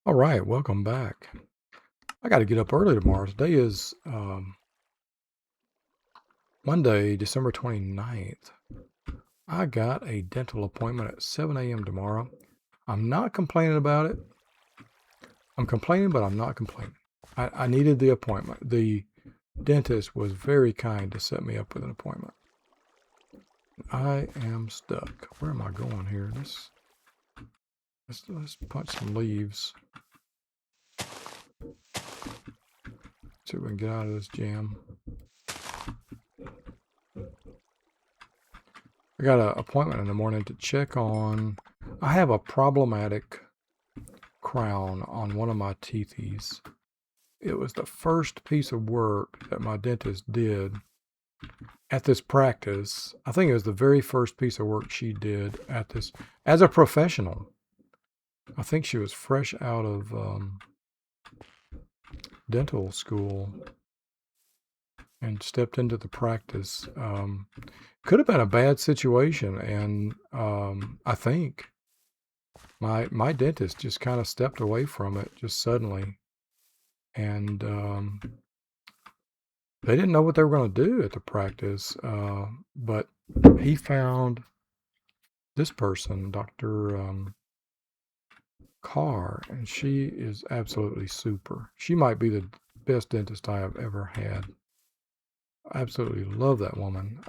All right, welcome back. I got to get up early tomorrow. Today is Monday, December 29th. I got a dental appointment at 7 a.m. tomorrow. I'm not complaining about it. I'm complaining, but I'm not complaining. I needed the appointment. The dentist was very kind to set me up with an appointment. I am stuck. Where am I going here? Let's punch some leaves. See if we can get out of this jam. I got an appointment in the morning to check on. I have a problematic crown on one of my teethies. It was the first piece of work that my dentist did at this practice. I think it was the very first piece of work she did at this as a professional. I think she was fresh out of dental school and stepped into the practice. Could have been a bad situation, and I think my dentist just kind of stepped away from it just suddenly, and they didn't know what they were going to do at the practice, but he found this person, Dr. Carr, and she is absolutely super. She might be the best dentist I have ever had. I absolutely love that woman.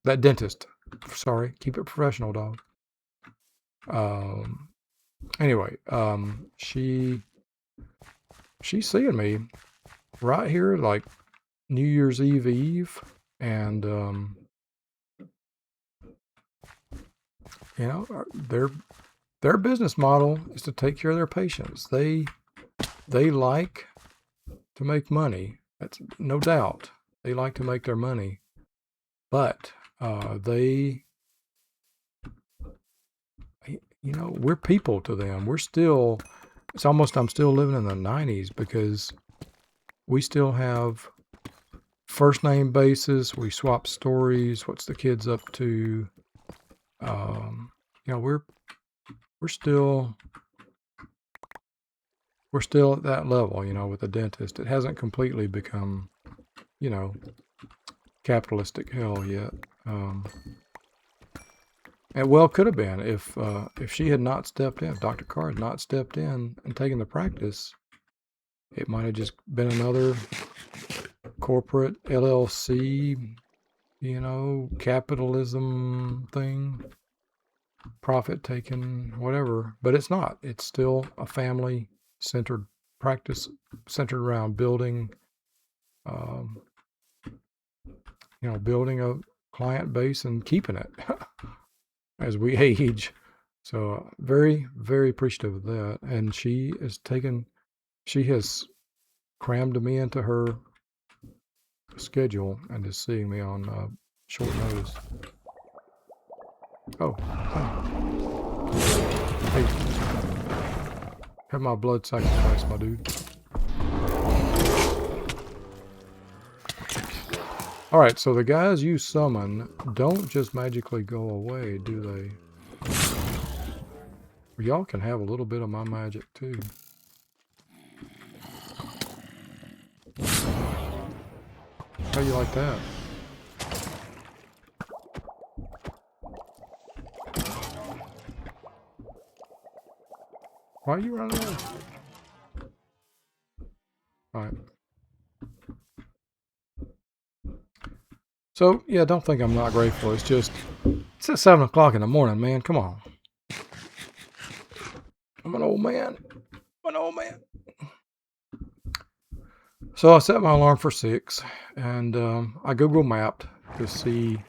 That dentist. Sorry, keep it professional, dog. Anyway, she's seeing me right here, like New Year's Eve, and their business model is to take care of their patients. They like to make money. That's no doubt. They like to make their money, but we're people to them. It's almost I'm still living in the 90s because we still have first name basis. We swap stories. What's the kids up to? We're still at that level, with the dentist. It hasn't completely become, capitalistic hell yet. It well could have been if she had not stepped in, if Dr. Carr had not stepped in and taken the practice. It might have just been another corporate LLC, capitalism thing, profit taking, whatever. But it's not. It's still a family-centered practice centered around building a client base and keeping it as we age. So very, very appreciative of that. And she has crammed me into her schedule and is seeing me on short notice. Oh, hey, have my blood sacrifice, my dude. All right, so the guys you summon don't just magically go away, do they? Y'all can have a little bit of my magic too. How you like that? Why are you running away? All right. So, yeah, don't think I'm not grateful. It's at 7 o'clock in the morning, man. Come on. I'm an old man. So I set my alarm for 6, and I Google mapped to see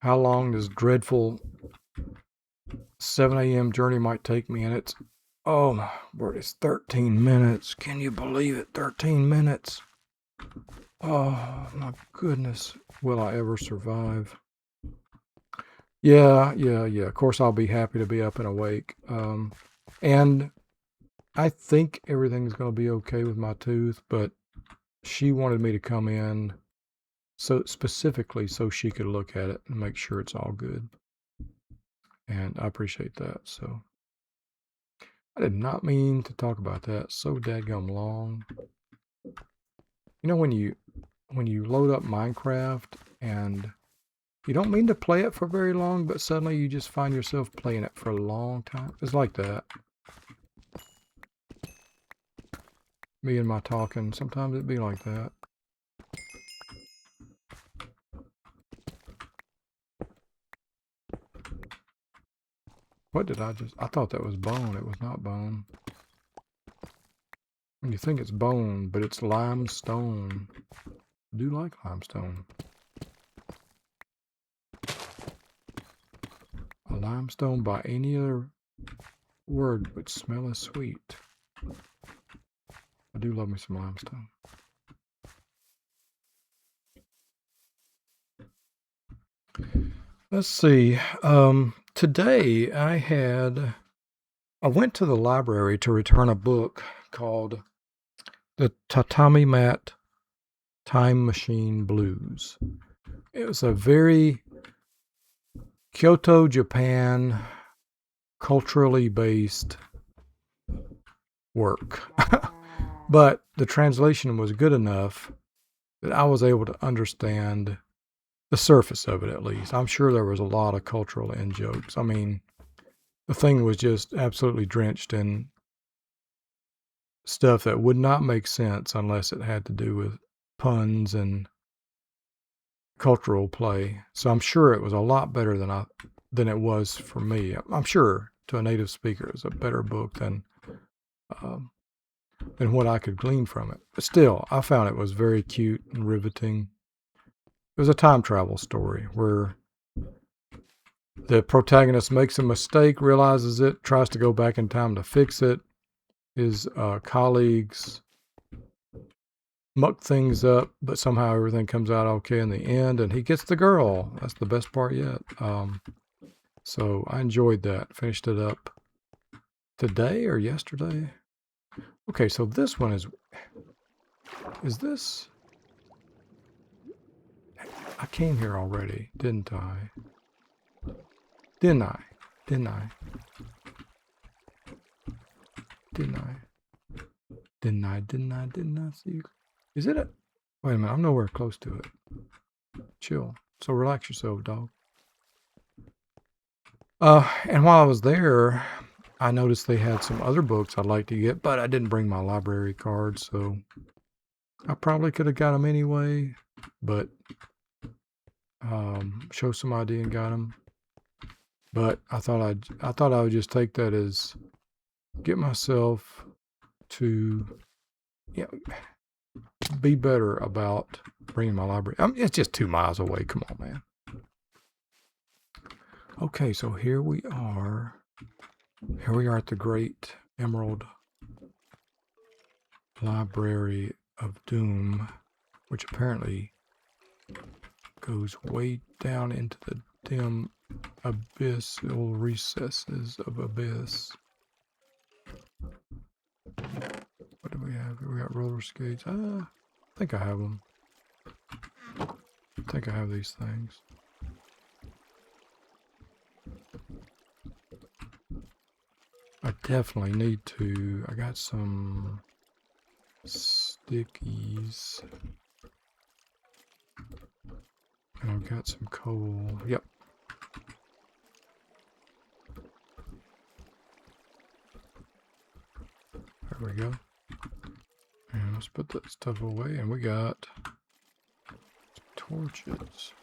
how long this dreadful 7 a.m. journey might take me, and it's 13 minutes. Can you believe it? 13 minutes. Oh, my goodness. Will I ever survive? Yeah. Of course, I'll be happy to be up and awake. And I think everything's going to be okay with my tooth, but she wanted me to come in specifically so she could look at it and make sure it's all good. And I appreciate that. So I did not mean to talk about that so dadgum long. You know when you load up Minecraft and you don't mean to play it for very long, but suddenly you just find yourself playing it for a long time? It's like that. Me and my talking, sometimes it'd be like that. What did I thought that was bone. It was not bone. You think it's bone, but it's limestone. I do like limestone. A limestone by any other word would smell as sweet. I do love me some limestone. Let's see. Today I went to the library to return a book called The Tatami Mat Time Machine Blues. It was a very Kyoto, Japan, culturally based work. But the translation was good enough that I was able to understand the surface of it, at least. I'm sure there was a lot of cultural in-jokes. I mean, the thing was just absolutely drenched in stuff that would not make sense unless it had to do with puns and cultural play. So I'm sure it was a lot better than it was for me. I'm sure to a native speaker it was a better book than what I could glean from it. But still, I found it was very cute and riveting. It was a time travel story where the protagonist makes a mistake, realizes it, tries to go back in time to fix it. His colleagues muck things up, but somehow everything comes out okay in the end, and he gets the girl. That's the best part yet. So I enjoyed that. Finished it up today or yesterday. Okay, so this one is this? I came here already, didn't I? Didn't I? Didn't I? Didn't I? Didn't I? Didn't I? Didn't I see you? Is it a... Wait a minute, I'm nowhere close to it. Chill. So relax yourself, dog. And while I was there, I noticed they had some other books I'd like to get, but I didn't bring my library card, so I probably could have got them anyway, but show some ID and got them. But I thought I would just take that as get myself to be better about bringing my library. It's just 2 miles away. Come on, man. Okay, so here we are. Here we are at the Great Emerald Library of Doom, which apparently goes way down into the dim abyssal recesses of abyss. What do we have? We got roller skates. I think I have them. I think I have these things. I definitely need to. I got some stickies. And I've got some coal. Yep. There we go. And let's put that stuff away. And we got torches.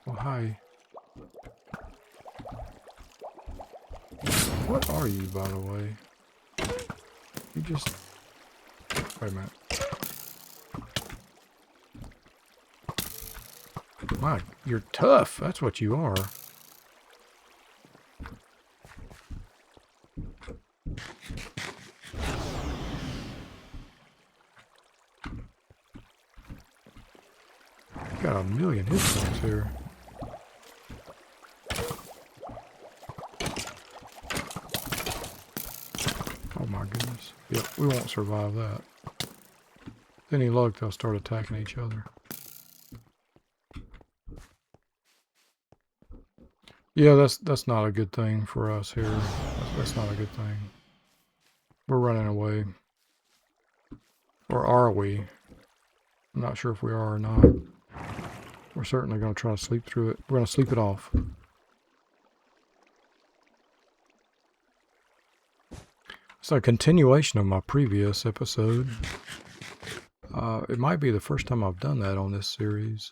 Oh, hi. What are you, by the way? You just... Wait a minute. My, you're tough. That's what you are. Got a million hit points here. Oh my goodness. Yep, we won't survive that. With any luck, they'll start attacking each other. Yeah, that's not a good thing for us here. That's not a good thing. We're running away. Or are we? I'm not sure if we are or not. We're certainly going to try to sleep through it. We're going to sleep it off. It's a continuation of my previous episode. It might be the first time I've done that on this series.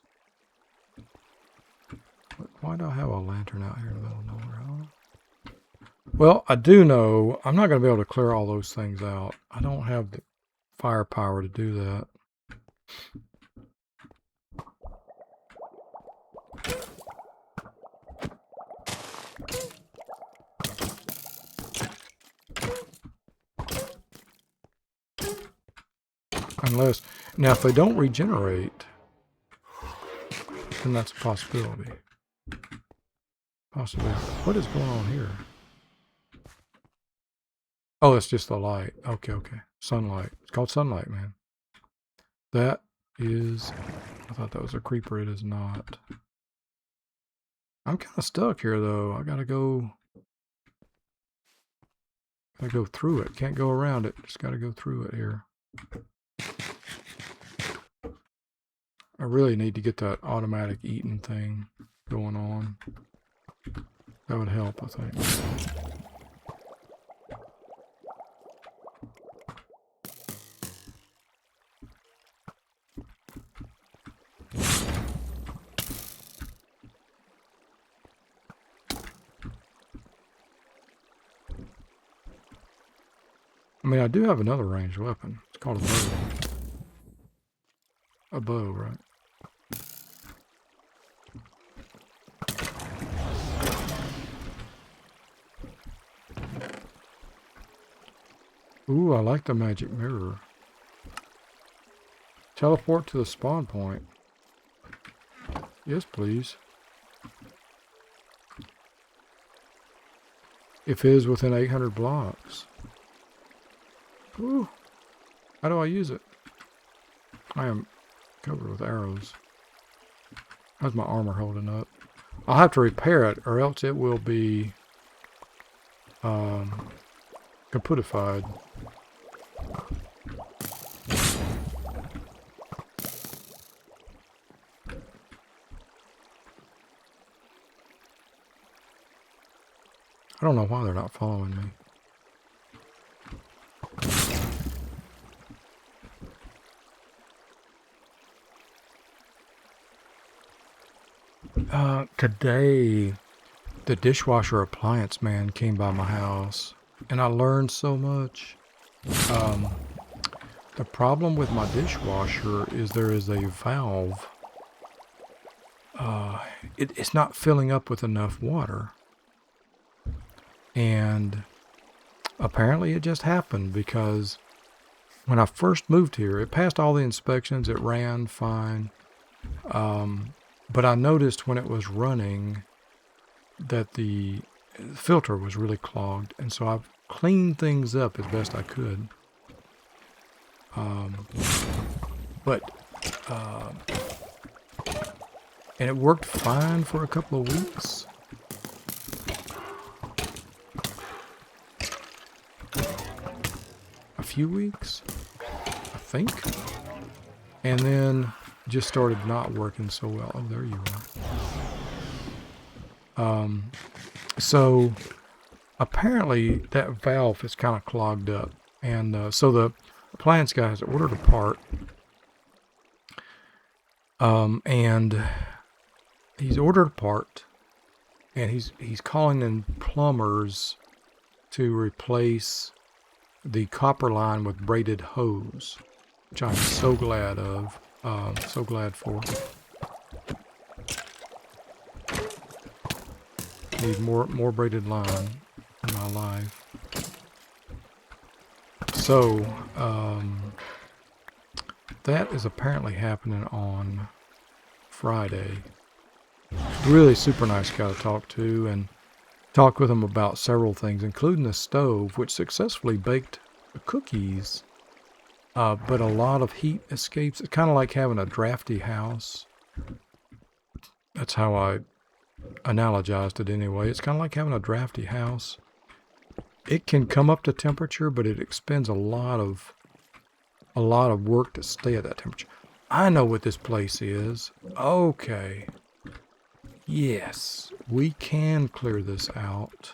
Why do I have a lantern out here in the middle of nowhere? Well, I do know I'm not going to be able to clear all those things out. I don't have the firepower to do that. Unless, now if they don't regenerate, then that's a possibility. Possibly. What is going on here? Oh, it's just the light. Okay, okay. Sunlight. It's called sunlight, man. That is... I thought that was a creeper. It is not. I'm kind of stuck here, though. I gotta go... Gotta go through it. Can't go around it. Just gotta go through it here. I really need to get that automatic eating thing going on. That would help, I think. I mean, I do have another ranged weapon. It's called a bow. A bow, right? Ooh, I like the magic mirror. Teleport to the spawn point. Yes, please. If it is within 800 blocks. Ooh. How do I use it? I am covered with arrows. How's my armor holding up? I'll have to repair it, or else it will be kaputified. I don't know why they're not following me. Today, the dishwasher appliance man came by my house, and I learned so much. The problem with my dishwasher is there is a valve. It's not filling up with enough water. And apparently it just happened because when I first moved here, it passed all the inspections, it ran fine. But I noticed when it was running that the filter was really clogged, and so I've cleaned things up as best I could. And it worked fine for a couple of weeks. A few weeks, I think. And then just started not working so well. Oh, there you are. So apparently that valve is kind of clogged up. And so the appliance guy has ordered a part. And he's ordered a part. And he's calling in plumbers to replace the copper line with braided hose, which I'm so glad of. So glad for. Need more braided line in my life. So that is apparently happening on Friday. Really super nice guy to talk to, and talked with him about several things, including the stove, which successfully baked cookies. But a lot of heat escapes. It's kind of like having a drafty house. That's how I analogized it anyway. It's kind of like having a drafty house. it can come up to temperature, but it expends a lot of work to stay at that temperature. I know what this place is. Okay. Yes, we can clear this out.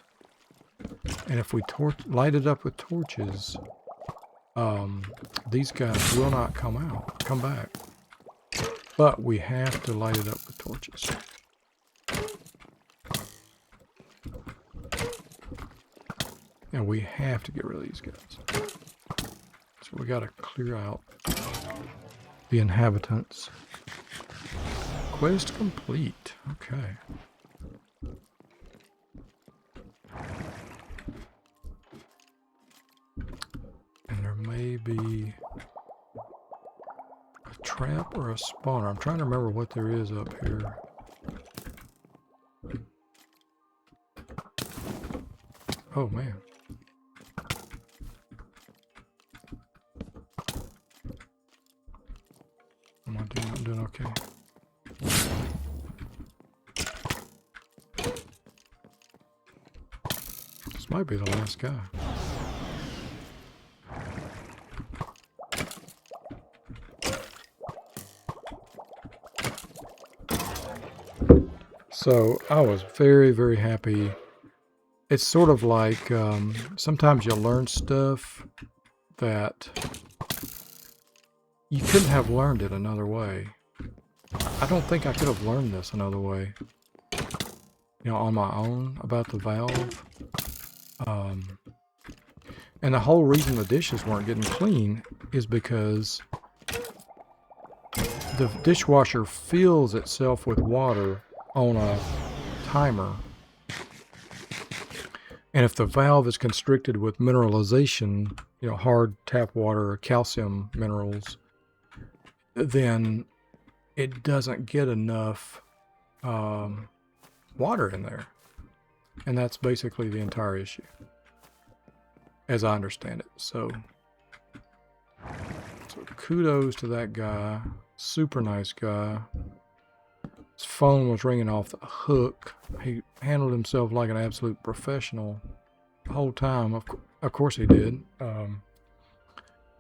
And if we light it up with torches, these guys will not come back. But we have to light it up with torches. And we have to get rid of these guys. So we got to clear out the inhabitants. Quest complete. Okay. And there may be a trap or a spawner. I'm trying to remember what there is up here. Oh man. Am I doing? I'm doing okay. This might be the last guy. So I was very, very happy. It's sort of like sometimes you learn stuff that you couldn't have learned it another way. I don't think I could have learned this another way. You know, on my own about the valve. And the whole reason the dishes weren't getting clean is because the dishwasher fills itself with water on a timer. And if the valve is constricted with mineralization, you know, hard tap water or calcium minerals, then it doesn't get enough water in there. And that's basically the entire issue, as I understand it. So kudos to that guy. Super nice guy. His phone was ringing off the hook. He handled himself like an absolute professional the whole time. Of course he did.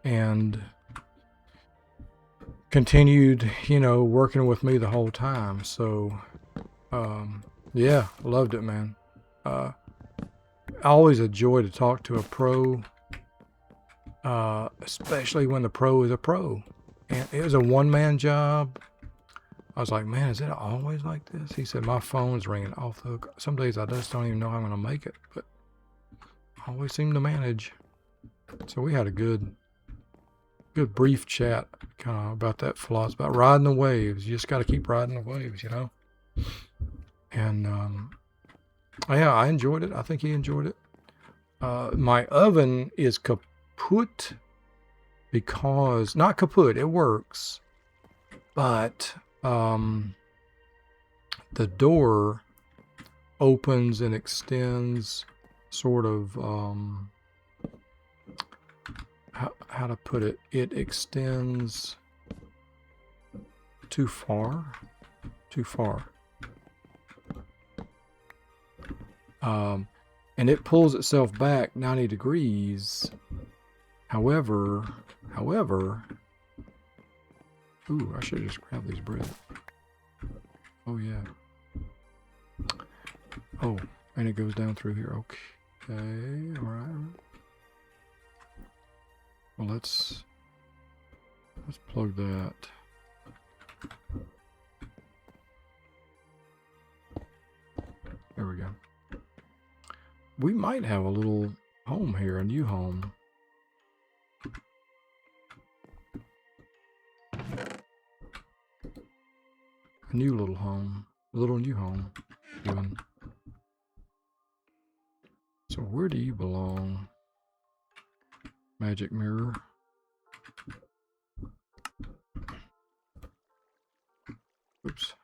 And continued, you know, working with me the whole time. So, yeah, loved it, man. I always enjoy to talk to a pro, especially when the pro is a pro. And it was a one-man job. I was like, man, is it always like this? He said, my phone's ringing off the hook. Some days I just don't even know how I'm going to make it, but I always seem to manage. So we had a good brief chat kind of about that philosophy, about riding the waves. You just got to keep riding the waves, you know? And, yeah, I enjoyed it. I think he enjoyed it. My oven is kaput because, not kaput, it works, but the door opens and extends sort of, how to put it, it extends too far. And it pulls itself back 90 degrees. However, ooh, I should have just grabbed these bread. Oh yeah. Oh, and it goes down through here. Okay, all right. Well, let's plug that. There we go. We might have a little home here, a new home. A new little home. A little new home. Even. So where do you belong? Magic mirror. Oops.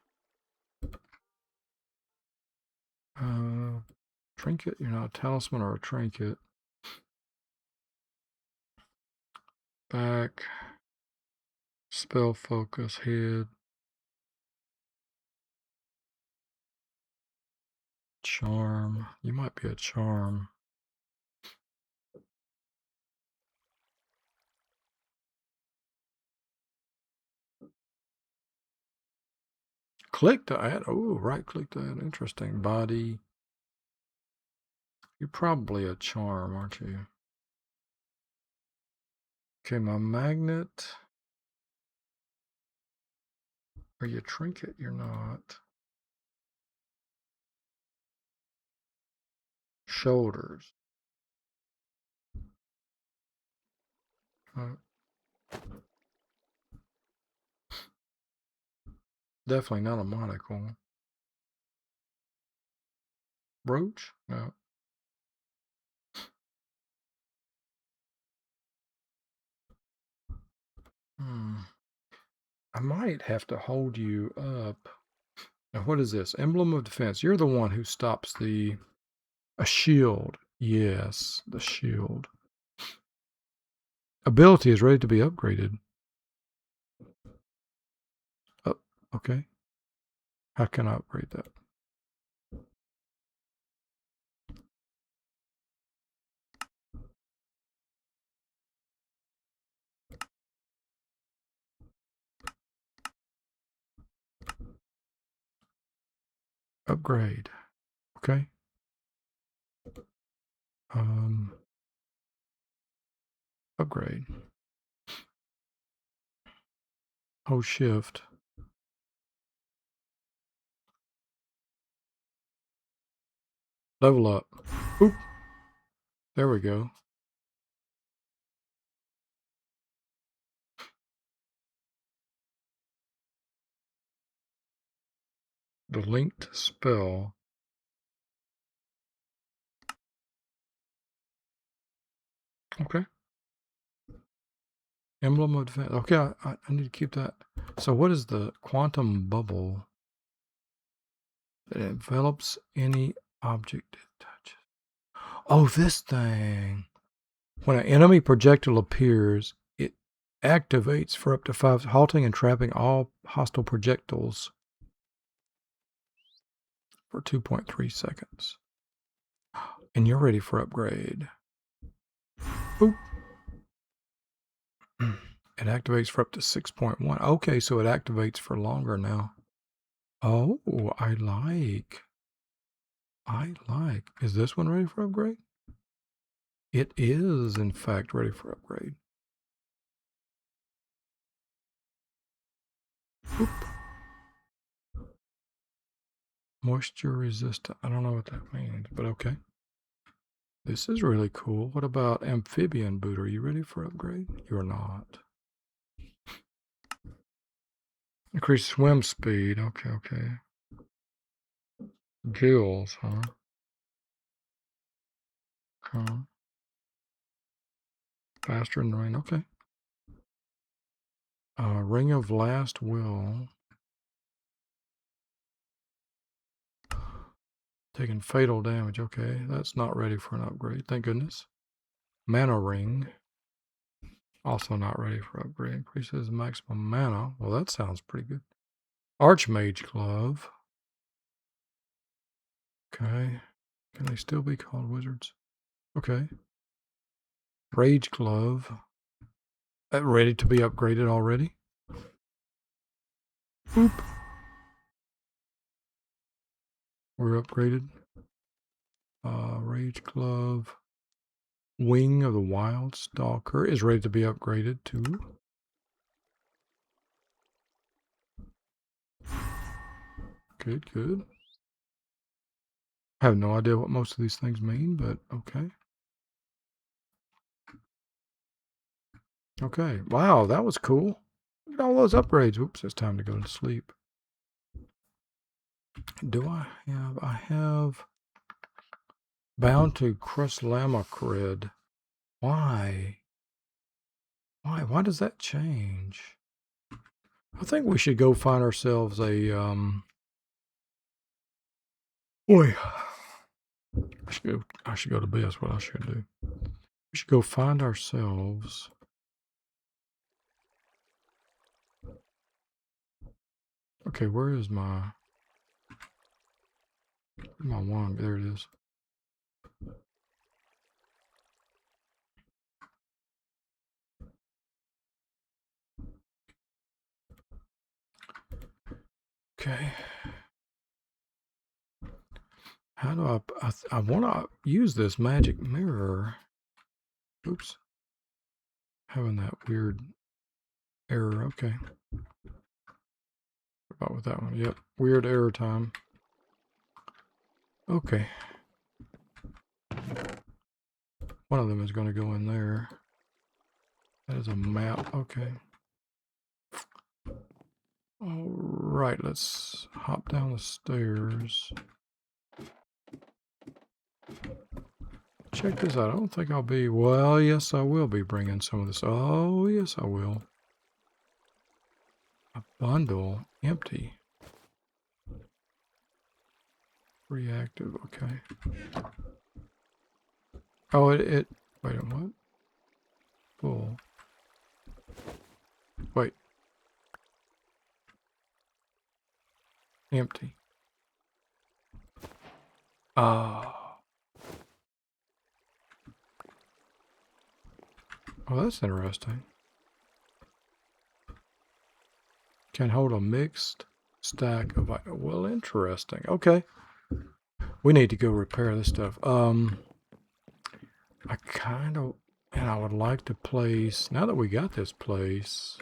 Trinket? You're not a talisman or a trinket. Back. Spell focus. Head. Charm. You might be a charm. Click to add. Oh, right click to add. Interesting. Body. You're probably a charm, aren't you? Okay, my magnet. Are you a trinket? You're not. Shoulders. Definitely not a monocle. Brooch? No. I might have to hold you up. Now, what is this? Emblem of defense. You're the one who stops a shield. Yes, the shield. Ability is ready to be upgraded. Oh, okay. How can I upgrade that? Upgrade. Okay. Upgrade. Hold shift. Level up. Oop. There we go. The linked spell. Okay. Emblem of defense. Okay, I need to keep that. So what is the quantum bubble that envelops any object it touches? Oh, this thing. When an enemy projectile appears, it activates for up to 5, halting and trapping all hostile projectiles for 2.3 seconds. And you're ready for upgrade. Boop. It activates for up to 6.1. Okay, so it activates for longer now. Oh, I like. Is this one ready for upgrade? It is, in fact, ready for upgrade. Boop. Moisture resistant. I don't know what that means, but okay. This is really cool. What about amphibian boot? Are you ready for upgrade? You're not. Increase swim speed. Okay. Gills, huh? Faster than rain. Okay. Ring of Last Will. Taking fatal damage. Okay, that's not ready for an upgrade. Thank goodness. Mana Ring. Also not ready for upgrade. Increases maximum mana. Well, that sounds pretty good. Archmage Glove. Okay. Can they still be called wizards? Okay. Rage Glove. Ready to be upgraded already? Boop. We're upgraded. Rage Glove. Wing of the Wild Stalker is ready to be upgraded too. Good. I have no idea what most of these things mean, but okay. Okay. Wow, that was cool. Look at all those upgrades. Oops, it's time to go to sleep. Do I have bound to Cruslamacrid. Why? Why does that change? I think we should go find ourselves a boy. I should go to bed. That's what I should do. We should go find ourselves. Okay, where is my wand? There it is. Okay. How do I want to use this magic mirror. Oops. Having that weird error. Okay. What about with that one? Yep. Weird error time. Okay. One of them is going to go in there. That is a map. Okay. All right. Let's hop down the stairs. Check this out. I don't think I'll be... Well, yes, I will be bringing some of this. Oh, yes, I will. A bundle. Empty. Reactive. Okay. Oh, it... Wait a minute. Full. Wait. Empty. Ah. Oh, that's interesting. Can hold a mixed stack of... Well, interesting. Okay. We need to go repair this stuff. I kind of... And I would like to place... Now that we got this place...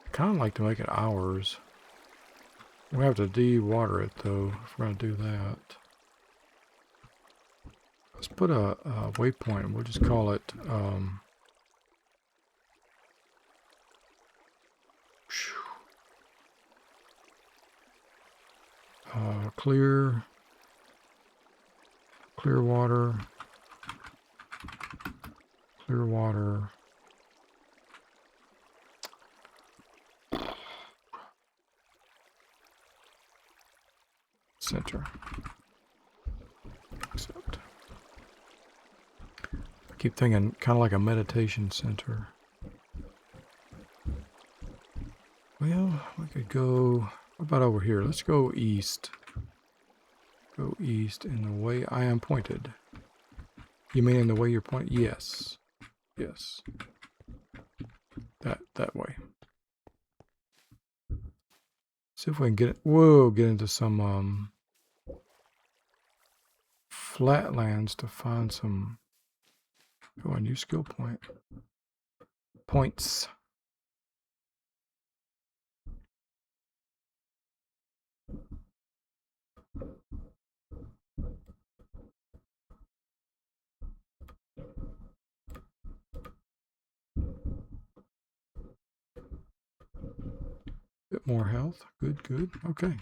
I kind of like to make it ours. We have to de-water it, though, if we're going to do that. Let's put a waypoint. We'll just call it... clear water, center. Except, I keep thinking kind of like a meditation center. Well, we could go, what about over here? Let's go east. Go east in the way I am pointed. You mean in the way you're pointed? Yes. Yes. That way. See if we can get into some flatlands to find some. Oh, a new skill point. Points. Bit more health. Good. Okay.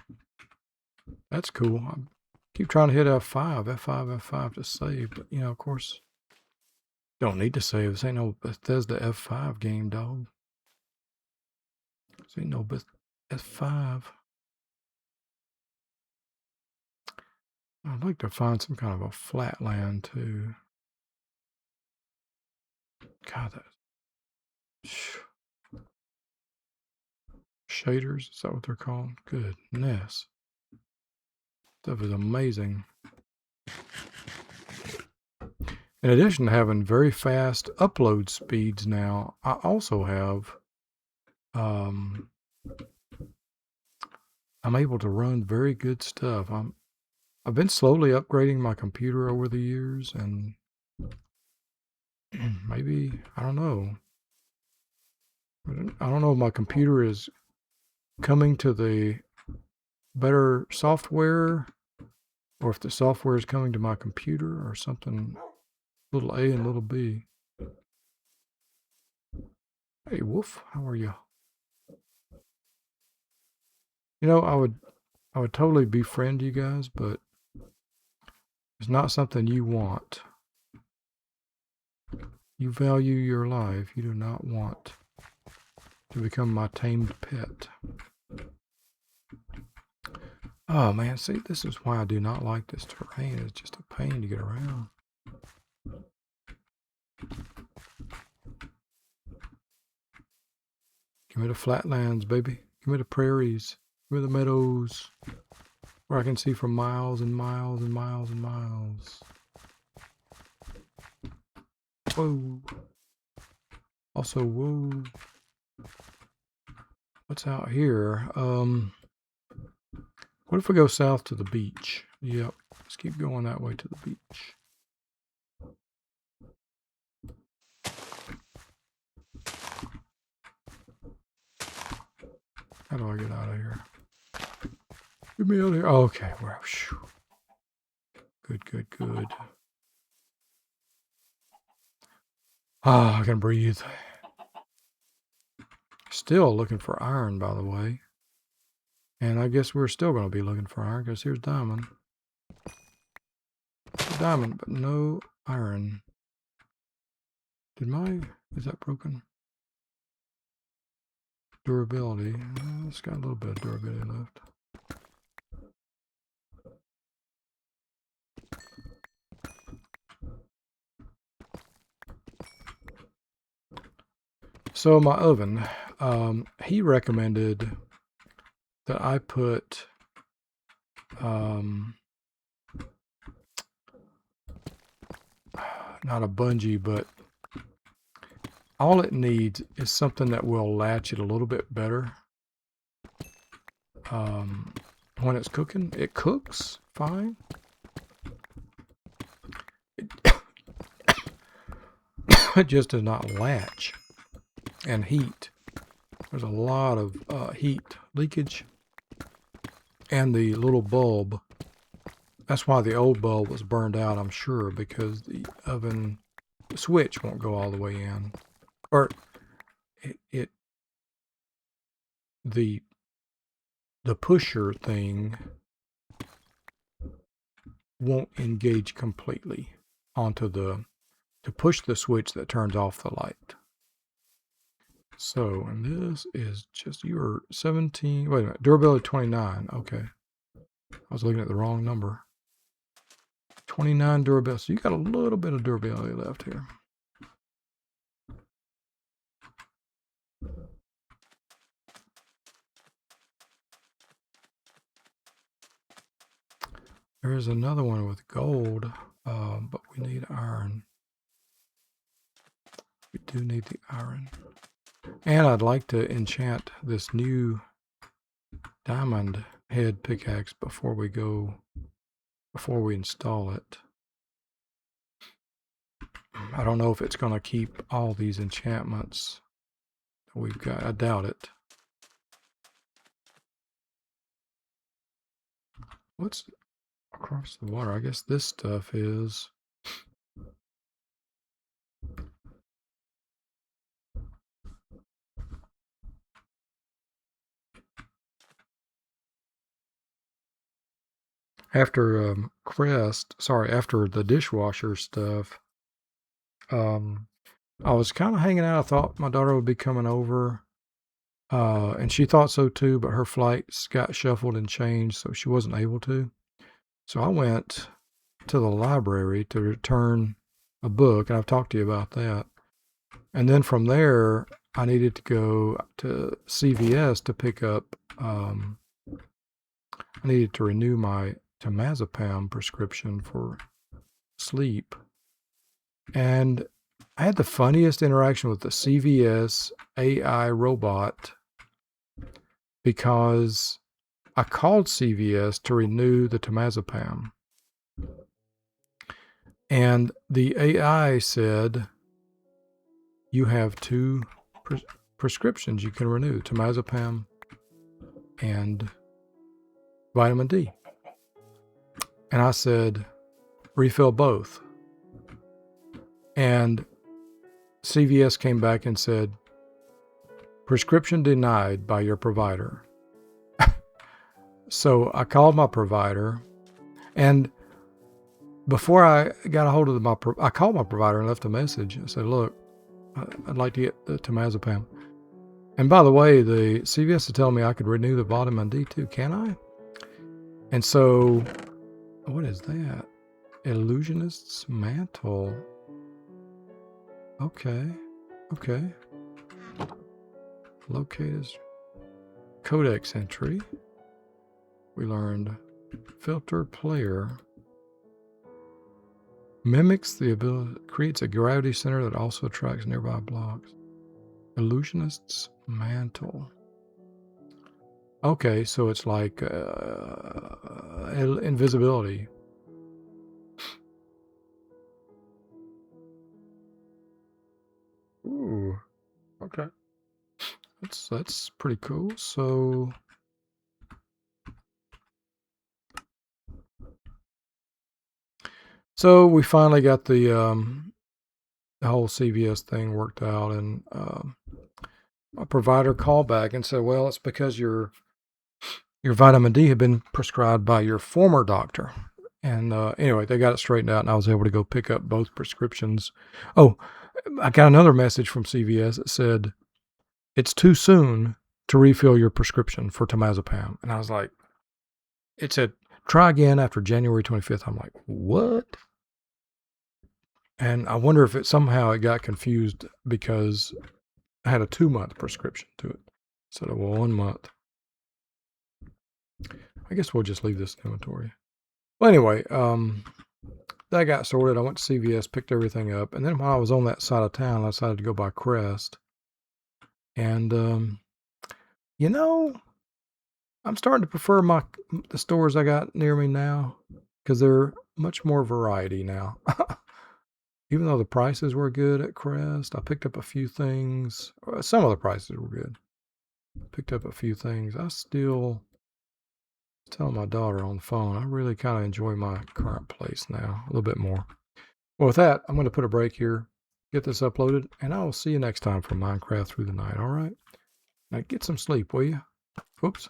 That's cool. I keep trying to hit F5 to save, but of course, don't need to save. This ain't no Bethesda F5 game, dog. This ain't no F5. I'd like to find some kind of a flatland too. God, that shaders, is that what they're called? Goodness. Stuff is amazing. In addition to having very fast upload speeds now, I also have I'm able to run very good stuff. I've been slowly upgrading my computer over the years, and maybe, I don't know. I don't know if my computer is coming to the better software, or if the software is coming to my computer, or something. Little A and little B. Hey, Wolf, how are you? I would totally befriend you guys, but it's not something you want. You value your life. You do not want to become my tamed pet. Oh man, see, this is why I do not like this terrain. It's just a pain to get around. Give me the flatlands, baby. Give me the prairies. Give me the meadows, where I can see for miles and miles and miles and miles. Whoa. Also, whoa. What's out here? What if we go south to the beach? Yep. Let's keep going that way to the beach. How do I get out of here? Get me out of here. Oh, okay. We're out. Good, good, good. Ah, I can breathe. Still looking for iron, by the way. And I guess we're still going to be looking for iron because here's diamond. Diamond, but no iron. Is that broken? Durability. It's got a little bit of durability left. So my oven, he recommended that I put not a bungee, but all it needs is something that will latch it a little bit better. When it's cooking, it cooks fine. It just does not latch and heat. There's a lot of heat leakage. And the little bulb, that's why the old bulb was burned out, I'm sure, because the oven switch won't go all the way in. Or the pusher thing won't engage completely onto to push the switch that turns off the light. So, and this is just, you're 17, wait a minute, durability 29, okay. I was looking at the wrong number. 29 durability, so you got a little bit of durability left here. There's another one with gold, but we need iron. We do need the iron. And I'd like to enchant this new diamond head pickaxe before we install it. I don't know if it's going to keep all these enchantments that we've got. I doubt it. What's across the water? I guess this stuff is... After after the dishwasher stuff, I was kind of hanging out. I thought my daughter would be coming over, and she thought so too, but her flights got shuffled and changed, so she wasn't able to. So I went to the library to return a book, and I've talked to you about that. And then from there, I needed to go to CVS to pick up, I needed to renew my temazepam prescription for sleep. And I had the funniest interaction with the CVS AI robot because I called CVS to renew the temazepam. And the AI said, you have two prescriptions you can renew, temazepam and vitamin D. And I said, refill both. And CVS came back and said, prescription denied by your provider. So I called my provider, and before I got a hold of I called my provider and left a message. I said, look, I'd like to get the temazepam. And by the way, the CVS is telling me I could renew the vitamin D too. Can I? And so, what is that? Illusionist's mantle. Okay. Locators. Codex entry. We learned filter player. Mimics the ability, creates a gravity center that also attracts nearby blocks. Illusionist's mantle. Okay, so it's like invisibility. Ooh, okay. That's pretty cool. So we finally got the whole CVS thing worked out, and a provider called back and said, "Well, it's because your vitamin D had been prescribed by your former doctor." And anyway, they got it straightened out, and I was able to go pick up both prescriptions. Oh, I got another message from CVS that said, "It's too soon to refill your prescription for temazepam." And I was like, it said, "Try again after January 25th." I'm like, what? And I wonder if somehow it got confused because I had a 2-month prescription to it instead of a 1 month. I guess we'll just leave this inventory. Well, anyway, that got sorted. I went to CVS, picked everything up, and then while I was on that side of town, I decided to go by Crest. And you know, I'm starting to prefer the stores I got near me now because they're much more variety now. Even though the prices were good at Crest, I picked up a few things. Some of the prices were good. Picked up a few things. I still tell my daughter on the phone, I really kind of enjoy my current place now a little bit more. Well, with that, I'm going to put a break here, get this uploaded, and I will see you next time for Minecraft Through the Night, all right? Now get some sleep, will you? Whoops.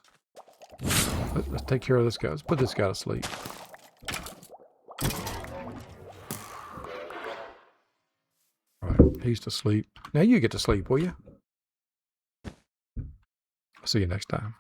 Let's take care of this guy. Let's put this guy to sleep. All right, he's to sleep. Now you get to sleep, will you? I'll see you next time.